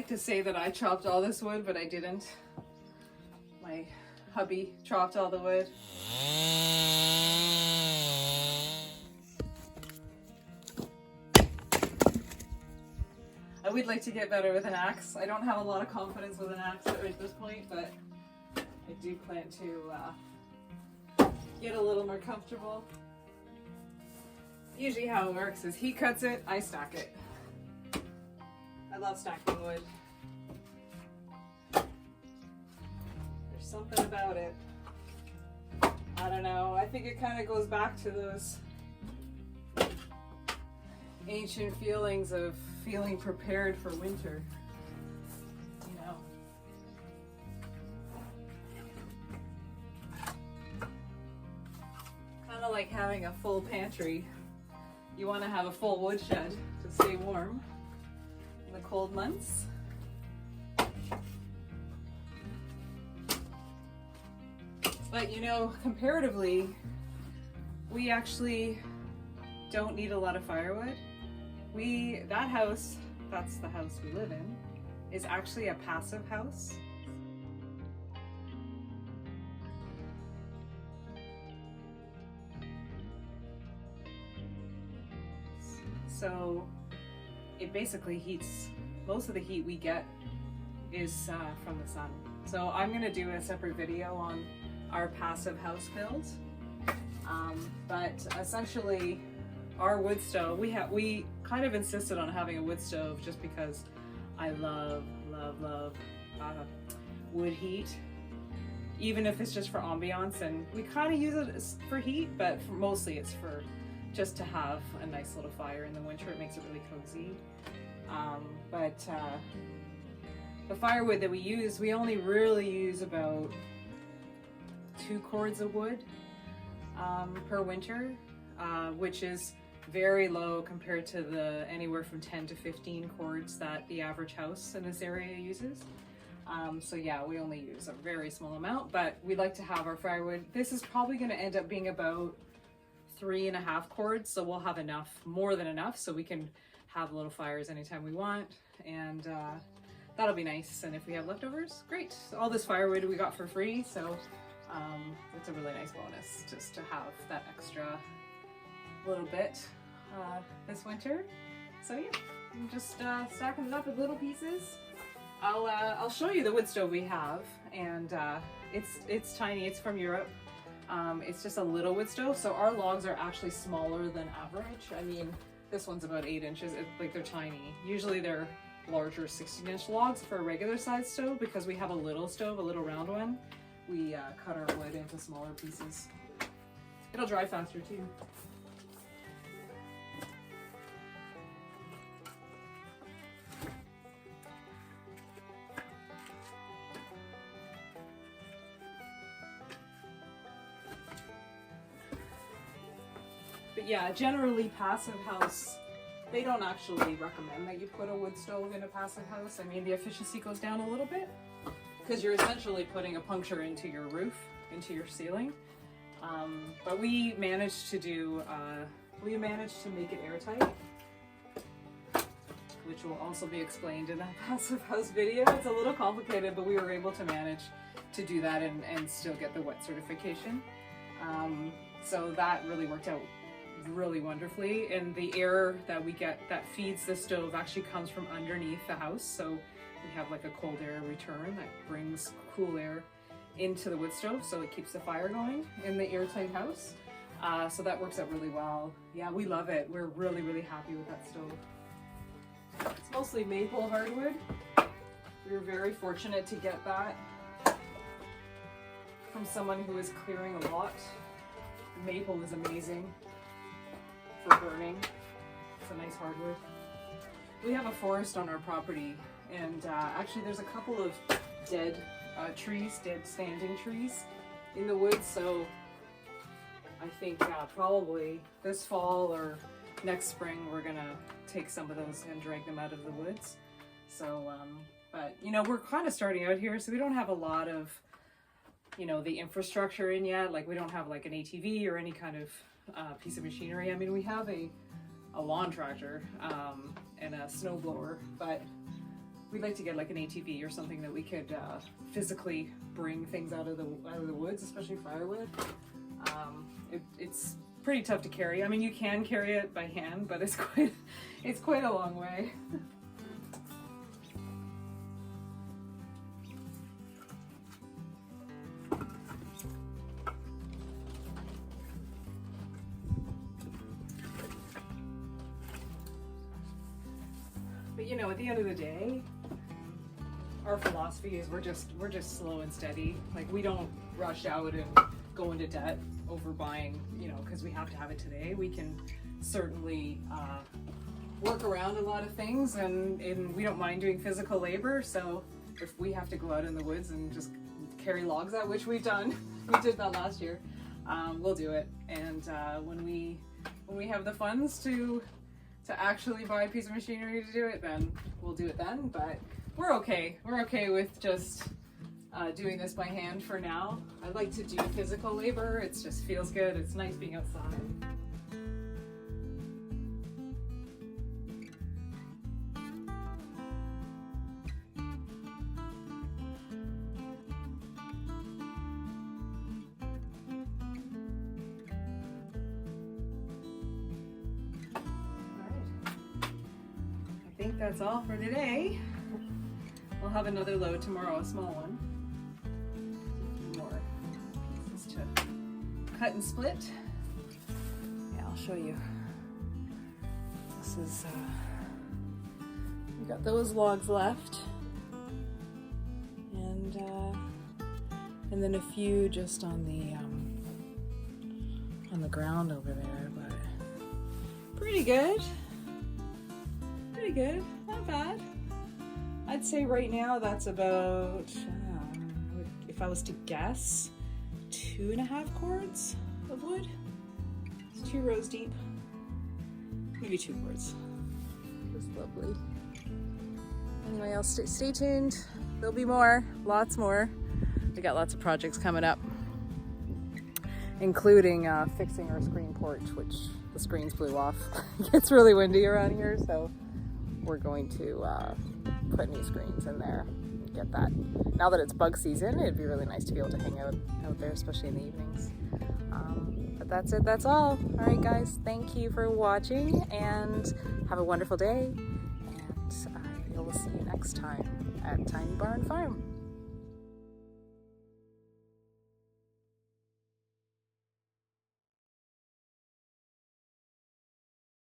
like to say that I chopped all this wood, but I didn't. My hubby chopped all the wood. I would like to get better with an axe. I don't have a lot of confidence with an axe at this point, but I do plan to get a little more comfortable. Usually how it works is he cuts it, I stack it. I love stacking wood. There's something about it. I don't know. I think it kind of goes back to those ancient feelings of feeling prepared for winter. You know. Kind of like having a full pantry. You want to have a full woodshed to stay warm in the cold months. But you know, comparatively, we actually don't need a lot of firewood. That house, that's the house we live in, is actually a passive house. So it basically heats, most of the heat we get is from the sun. So I'm gonna do a separate video on our passive house build. But essentially our wood stove, we kind of insisted on having a wood stove just because I love wood heat, even if it's just for ambiance, and we kind of use it for heat, but mostly it's for just to have a nice little fire in the winter. It makes it really cozy. The firewood that we use, we only really use about 2 cords of wood per winter, which is very low compared to the anywhere from 10 to 15 cords that the average house in this area uses. So yeah, we only use a very small amount, but we like to have our firewood. This is probably going to end up being about 3.5 cords, so we'll have enough, more than enough, so we can have little fires anytime we want, and that'll be nice. And if we have leftovers, great. All this firewood we got for free, so it's a really nice bonus just to have that extra little bit this winter. So yeah, I'm just stacking it up with little pieces. I'll show you the wood stove we have, and it's tiny. It's from Europe. It's just a little wood stove, so our logs are actually smaller than average. I mean, this one's about 8 inches. Like, they're tiny. Usually they're larger 16-inch logs for a regular size stove. Because we have a little stove, a little round one, we cut our wood into smaller pieces. It'll dry faster too. But yeah, generally passive house, they don't actually recommend that you put a wood stove in a passive house. I mean, the efficiency goes down a little bit because you're essentially putting a puncture into your roof, into your ceiling. But we managed to make it airtight, which will also be explained in that passive house video. It's a little complicated, but we were able to manage to do that and still get the wet certification. So that really worked out really wonderfully, and the air that we get that feeds the stove actually comes from underneath the house, so we have like a cold air return that brings cool air into the wood stove, so it keeps the fire going in the airtight house. So that works out really well. Yeah, we love it. We're really happy with that stove. It's mostly maple hardwood. We were very fortunate to get that from someone who is clearing a lot. Maple is amazing for burning. It's a nice hardwood. We have a forest on our property, and actually there's a couple of dead trees, dead standing trees in the woods, so I think probably this fall or next spring we're gonna take some of those and drag them out of the woods. So but you know, we're kind of starting out here, so we don't have a lot of, you know, the infrastructure in yet. Like, we don't have like an ATV or any kind of piece of machinery. I mean, we have a lawn tractor and a snow blower, but we'd like to get like an ATV or something that we could physically bring things out of the woods, especially firewood. It's pretty tough to carry. I mean, you can carry it by hand, but it's quite a long way. But you know, at the end of the day, our philosophy is we're just slow and steady. Like, we don't rush out and go into debt over buying, you know, because we have to have it today. We can certainly work around a lot of things, and we don't mind doing physical labor. So if we have to go out in the woods and just carry logs out, which we've done, we did that last year, we'll do it. And when we have the funds to actually buy a piece of machinery to do it, then we'll do it then. But we're okay. We're okay with just doing this by hand for now. I like to do physical labor. It just feels good. It's nice being outside. I think that's all for today. We'll have another load tomorrow, a small one. More pieces to cut and split. Yeah, I'll show you. This is, we got those logs left. And then a few just on the ground over there, but pretty good. Pretty good, not bad. I'd say right now that's about, if I was to guess, 2.5 cords of wood. It's 2 rows deep, maybe 2 cords. Just lovely. Anyway, I'll stay tuned. There'll be more, lots more. We got lots of projects coming up, including fixing our screen porch, which the screens blew off. It gets really windy around here, so we're going to put new screens in there and get that. Now that it's bug season, it'd be really nice to be able to hang out there, especially in the evenings. But that's it, that's all. All right, guys, thank you for watching, and have a wonderful day, and I will see you next time at Tiny Barn Farm.